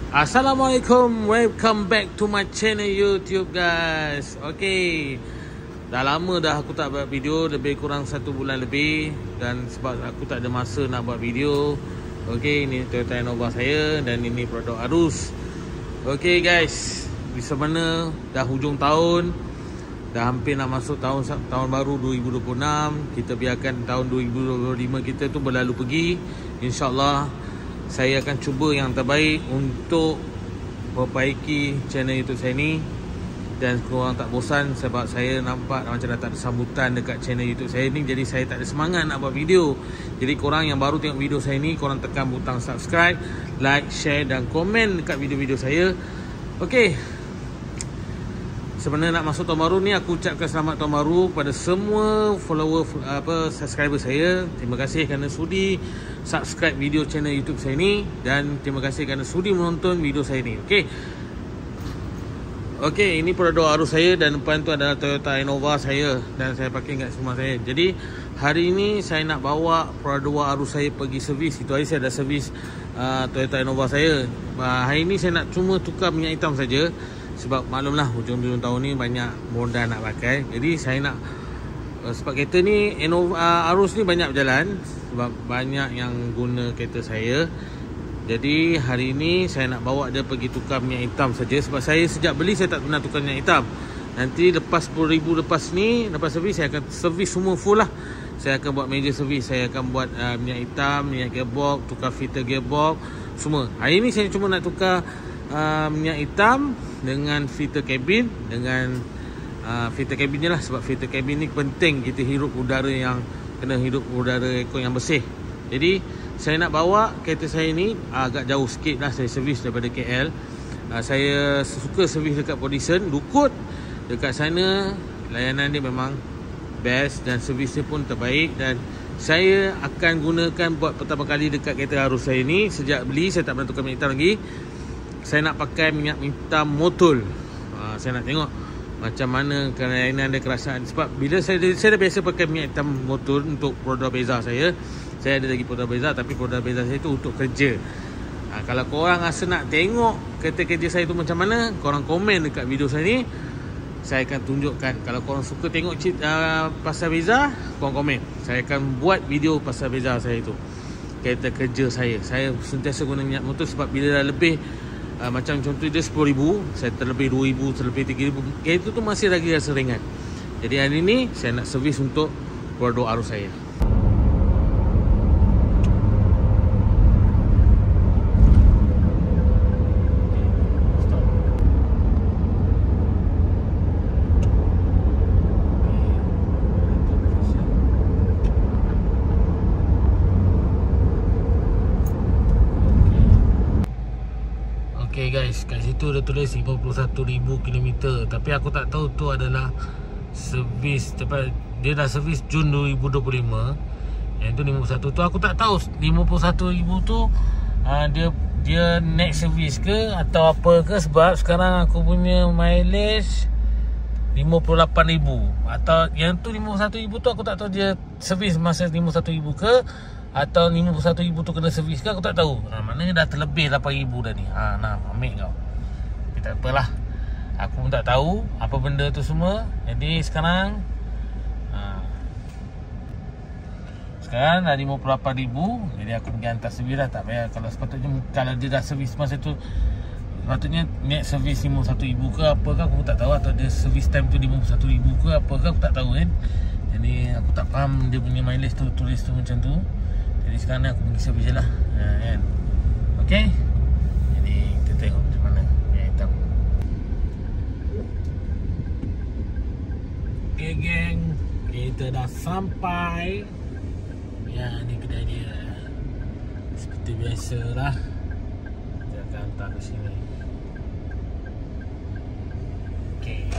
Assalamualaikum, welcome back to my channel YouTube guys. Okay, dah lama dah aku tak buat video, lebih kurang 1 bulan lebih. Dan sebab aku tak ada masa nak buat video. Okay, ini Toyota Innova saya dan ini produk Arus. Okay guys, di mana dah hujung tahun, dah hampir nak masuk tahun baru 2026. Kita biarkan tahun 2025 kita tu berlalu pergi. InsyaAllah saya akan cuba yang terbaik untuk perbaiki channel YouTube saya ni. Dan korang tak bosan sebab saya nampak macam dah tak ada sambutan dekat channel YouTube saya ni. Jadi saya tak ada semangat nak buat video. Jadi korang yang baru tengok video saya ni, korang tekan butang subscribe, like, share dan komen dekat video-video saya. Okay, sebenarnya nak masuk tahun baru ni, aku ucapkan selamat tahun baru pada semua follower subscriber saya. Terima kasih kerana sudi subscribe video channel YouTube saya ni, dan terima kasih kerana sudi menonton video saya ni. Okey, ini produk Arus saya dan depan tu adalah Toyota Innova saya dan saya parking kat rumah saya. Jadi hari ini saya nak bawa produk Arus saya pergi servis. Itu hari saya dah servis Toyota Innova saya. Hari ini saya nak cuma tukar minyak hitam saja. Sebab maklumlah hujung-hujung tahun ni banyak modal nak pakai. Jadi saya nak sebab kereta ni Arus ni banyak berjalan, sebab banyak yang guna kereta saya. Jadi hari ni saya nak bawa dia pergi tukar minyak hitam saja. Sebab saya sejak beli saya tak pernah tukar minyak hitam. Nanti lepas 10,000 lepas ni, lepas servis, saya akan servis semua full lah. Saya akan buat major servis. Saya akan buat minyak hitam, minyak gearbox, tukar filter gearbox, semua. Hari ni saya cuma nak tukar minyak hitam dengan filter kabin, dengan filter kabin je lah. Sebab filter kabin ni penting, kita hirup udara yang kena hirup udara aircon yang bersih. Jadi saya nak bawa kereta saya ni agak jauh sikit lah. Saya servis daripada KL. Saya suka servis dekat Podison, Dukut. Dekat sana layanan dia memang best dan servis dia pun terbaik. Dan saya akan gunakan buat pertama kali dekat kereta Arus saya ni. Sejak beli saya tak pernah tukar minyak hitam lagi. Saya nak pakai minyak hitam Motul. Saya nak tengok macam mana kelainan dia, kerasaan. Sebab bila saya dah biasa pakai minyak hitam Motul untuk produk Beza saya. Saya ada lagi produk Beza, tapi produk Beza saya tu untuk kerja. Kalau korang rasa nak tengok kereta-kerja saya tu macam mana, korang komen dekat video saya ni. Saya akan tunjukkan. Kalau korang suka tengok pasal Beza, korang komen. Saya akan buat video pasal Beza saya tu, kereta kerja saya. Saya sentiasa guna minyak Motul sebab bila dah lebih macam contoh dia 10,000, saya terlebih 2,000, terlebih 3,000, kereta tu masih lagi rasa ringan. Jadi hari ni saya nak servis untuk produk Arus saya. Okay guys, kat situ dia tulis 51,000 km. Tapi aku tak tahu tu adalah servis. Dia dah servis Jun 2025. Yang tu 51 tu aku tak tahu 51,000 tu dia next service ke atau apa ke. Sebab sekarang aku punya mileage 58,000. Atau yang tu 51,000 tu aku tak tahu dia servis masa 51,000 ke, atau 51,000 tu kena servis ke, aku tak tahu. Maknanya dah terlebih 8,000 dah ni. Nah, ambil kau. Tapi tak apalah, aku pun tak tahu apa benda tu semua. Jadi sekarang dah 58,000. Jadi aku pergi hantar servis dah. Tak payah. Kalau sepatutnya, kalau dia dah servis masa tu, sepatutnya next servis 51,000 ke apa ke, aku tak tahu. Atau dia servis time tu 51,000 ke apa ke, aku tak tahu kan. Jadi aku tak faham dia punya mileage tu, tulis tu macam tu. Jadi sekarang ni aku pergi servis je lah, kan? Okay, jadi kita tengok macam mana minyak hitam. Okay geng, kita dah sampai. Ya, ni kedai dia. Seperti biasa lah, kita akan hantar ke sini. Okay,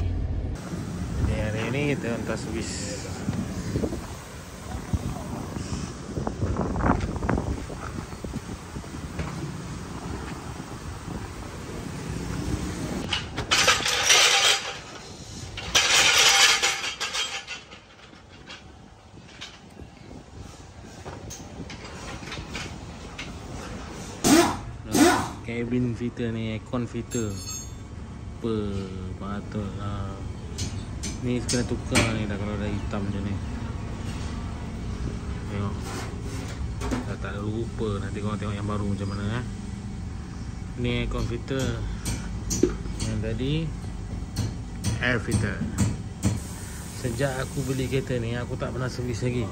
jadi hari ni kita hantar servis. cabin filter ni, aircon filter. Apa patutlah. Ni kena tukar ni dah kalau dah hitam macam ni. Tengok. Dah tak ada rupa. Nanti korang tengok yang baru macam mana Ni aircon filter. Yang tadi air filter. Sejak aku beli kereta ni, aku tak pernah servis lagi.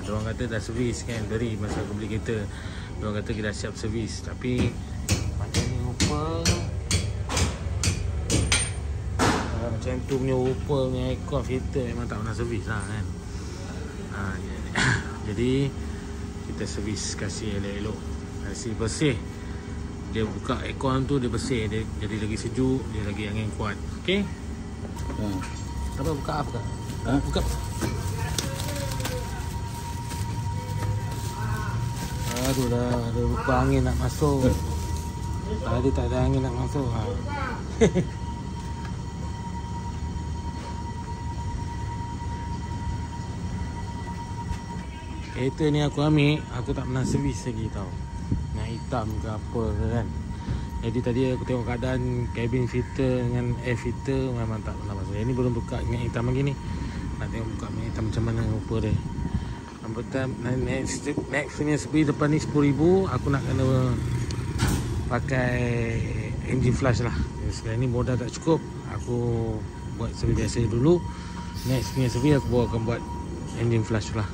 Diorang kata dah servis kan. Dari masa aku beli kereta, diorang kata kita dah siap servis. Tapi macam ni rupa, macam tu punya rupa punya aircon filter memang tak pernah servis lah kan. Jadi kita servis, kasih elok-elok, kasih bersih. Dia buka aircon tu, dia bersih, dia jadi lagi sejuk, dia lagi angin kuat. Okay. Apa buka apa? Buka. Aduh, dah ada rupa angin nak masuk. Tadi tak ada angin nak masuk. Kereta ni aku ambil, aku tak pernah servis lagi tau. Yang hitam ke apa ke kan. Jadi tadi aku tengok keadaan cabin filter dengan air filter memang tak pernah masuk. Yang ni belum buka minyak hitam lagi ni. Nak tengok buka minyak hitam macam mana rupa dia. Next punya speed depan ni 10,000. Aku nak kena pakai engine flush lah. Sekarang ni modal tak cukup, aku buat servis biasa dulu. Next punya servis aku akan buat engine flush lah.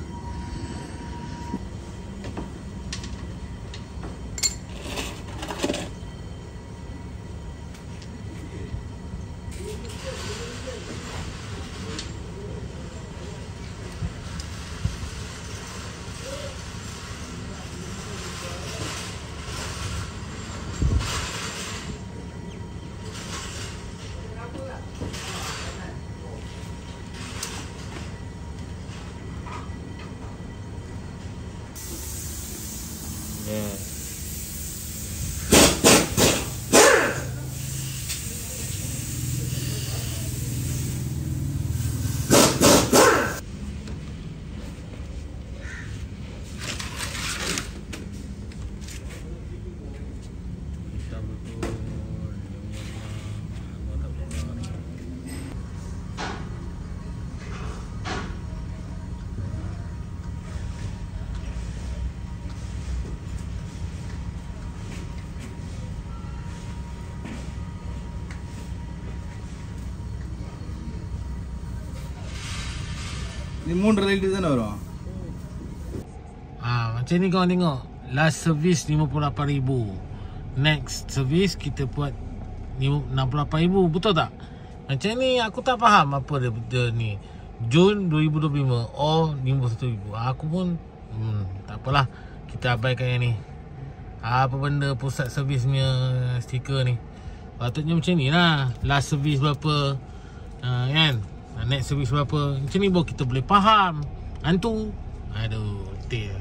Ni 3 liter தான வரும். Macam ni korang tengok. Last service 58,000. Next service kita buat 68,000. Betul tak? Macam ni aku tak faham apa dia ni. Jun 2025 or 51,000. Aku pun tak apalah. Kita abaikan yang ni. Apa benda pusat servis punya stiker ni. Patutnya macam ni lah. Last service berapa, kan? Next service berapa. Macam ni baru kita boleh faham. Hantu. Aduh, betul.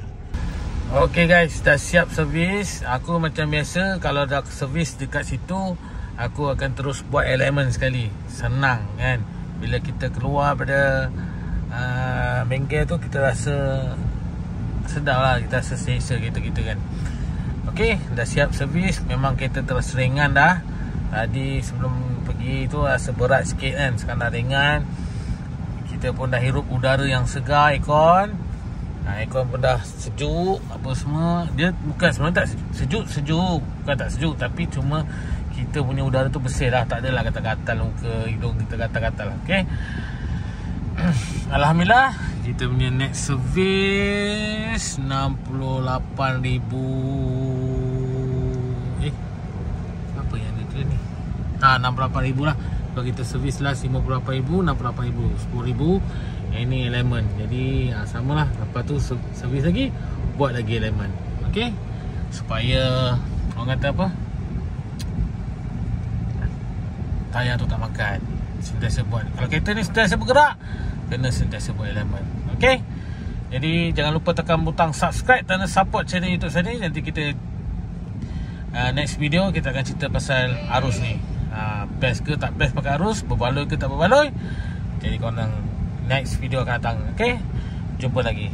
Okay guys, dah siap servis. Aku macam biasa, kalau dah servis dekat situ, aku akan terus buat elemen sekali. Senang kan. Bila kita keluar pada bengkel tu, kita rasa sedap lah. Kita rasa selesa kita kan. Okay, dah siap servis. Memang kereta terus ringan dah. Tadi sebelum pergi tu rasa berat sikit kan. Sekarang dah ringan. Kita pun dah hirup udara yang segar aircon. Aircon pun dah sejuk apa semua. Dia bukan sebenarnya tak sejuk. Bukan tak sejuk, tapi cuma kita punya udara tu bersih lah. Tak adalah gatal-gatal muka, hidung kita gatal-gatal lah. Okay. Alhamdulillah, kita punya next service 68,000. Apa yang dia tulis ni? 68,000 lah. Kalau kita servis last 58,000, 68,000, 10,000. Yang ni elemen. Jadi samalah. Lepas tu servis lagi, buat lagi elemen. Okay. Supaya orang kata apa, tayar tu tak makan. Sentiasa buat. Kalau kereta ni sentiasa bergerak, kena sentiasa buat elemen. Okay. Jadi jangan lupa tekan butang subscribe dan support channel YouTube saya ni. Nanti kita next video kita akan cerita pasal arus ni. Best ke tak best pakai arus, berbaloi ke tak berbaloi. Jadi korang next video akan datang. Okay. Jumpa lagi.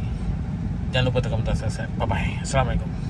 Jangan lupa tekan butang subscribe. Bye bye. Assalamualaikum.